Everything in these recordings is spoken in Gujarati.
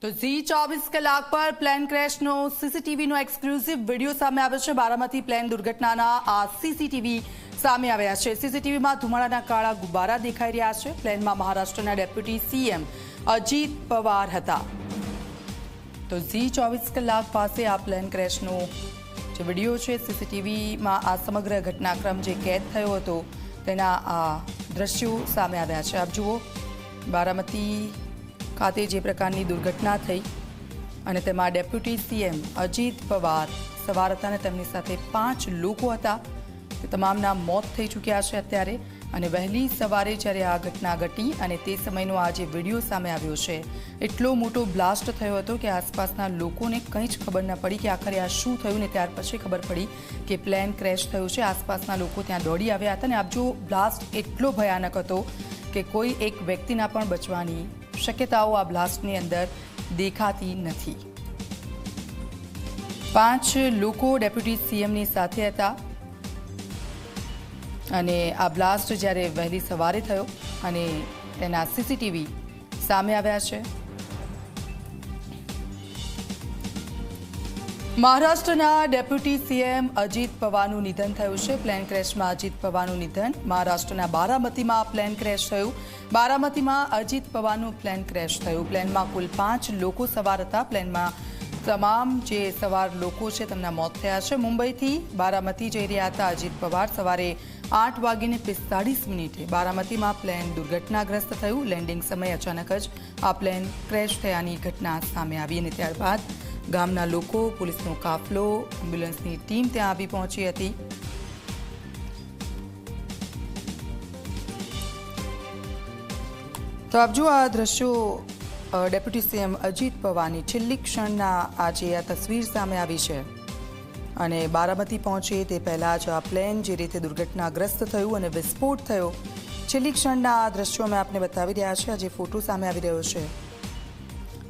તો ઝી 24 કલાક પર પ્લેન ક્રેશનો સીસીટીવીનો એક્સક્લુઝિવ વિડીયો સામે આવ્યો છે। બારામતી પ્લેન દુર્ઘટનાના આ સીસીટીવી સામે આવ્યા છે। સીસીટીવીમાં ધુમાડાના કાળા ગુબ્બારા દેખાઈ રહ્યા છે। પ્લેનમાં મહારાષ્ટ્રના ડેપ્યુટી સીએમ અજીત પવાર હતા। તો ઝી 24 કલાક પાસે આ પ્લેન ક્રેશનો જે વિડીયો છે સીસીટીવીમાં આ સમગ્ર ઘટનાક્રમ જે કેદ થયો હતો તેના આ દ્રશ્યો સામે આવ્યા છે। આપ જુઓ બારામતી ખાતે જે પ્રકારની દુર્ઘટના થઈ અને તેમાં ડેપ્યુટી સીએમ અજીત પવાર સવાર હતા અને તેમની સાથે 5 લોકો હતા। તે તમામના મોત થઈ ચૂક્યા છે અત્યારે। અને વહેલી સવારે જ્યારે આ ઘટના ઘટી અને તે સમયનો આ જે વિડીયો સામે આવ્યો છે એટલો મોટો બ્લાસ્ટ થયો હતો કે આસપાસના લોકોને કંઈ જ ખબર ન પડી કે આખરે આ શું થયું ને ત્યાર પછી ખબર પડી કે પ્લેન ક્રેશ થયું છે। આસપાસના લોકો ત્યાં દોડી આવ્યા હતા અને આપ જો બ્લાસ્ટ એટલો ભયાનક હતો કે કોઈ એક વ્યક્તિના પણ બચવાની શક્યતાઓ આ બ્લાસ્ટની અંદર દેખાતી નથી। 5 લોકો ડેપ્યુટી સીએમની સાથે હતા અને આ બ્લાસ્ટ જ્યારે વહેલી સવારે થયો અને તેના સીસીટીવી સામે આવ્યા છે। મહારાષ્ટ્રના ડેપ્યુટી સીએમ અજીત પવારનું નિધન થયું છે। પ્લેન ક્રેશમાં અજીત પવારનું નિધન। મહારાષ્ટ્રના બારામતીમાં પ્લેન ક્રેશ થયું। બારામતીમાં અજીત પવારનું પ્લેન ક્રેશ થયું। પ્લેનમાં કુલ 5 લોકો સવાર હતા। પ્લેનમાં તમામ જે સવાર લોકો છે તેમના મોત થયા છે। મુંબઈથી બારામતી જઈ રહ્યા હતા અજીત પવાર। સવારે 8:45 બારામતીમાં પ્લેન દુર્ઘટનાગ્રસ્ત થયું। લેન્ડિંગ સમયે અચાનક જ આ પ્લેન ક્રેશ થયાની ઘટના સામે આવી અને ત્યારબાદ ગામના લોકો, પોલીસનો કાફલો, એમ્બ્યુલન્સની ટીમ ત્યાં આવી પહોંચી હતી। તો આપ જો આ દ્રશ્યો ડેપ્યુટી સીએમ અજીત પવારની છેલ્લી ક્ષણના આજે આ તસવીર સામે આવી છે અને બારામતી પહોંચે તે પહેલાં જ આ પ્લેન જે રીતે દુર્ઘટનાગ્રસ્ત થયું અને વિસ્ફોટ થયો છેલ્લી ક્ષણના આ દ્રશ્યો અમે આપને બતાવી રહ્યા છે। આજે ફોટો સામે આવી રહ્યો છે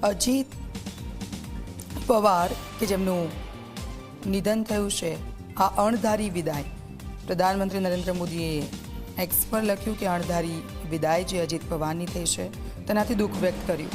અજીત પવાર કે જેમનું નિધન થયું છે। આ અણધારી વિદાય પ્રધાનમંત્રી નરેન્દ્ર મોદીએ એક્સ પર લખ્યું કે અણધારી વિદાય જે અજીત પવારની થઈ છે તેનાથી દુઃખ વ્યક્ત કર્યું।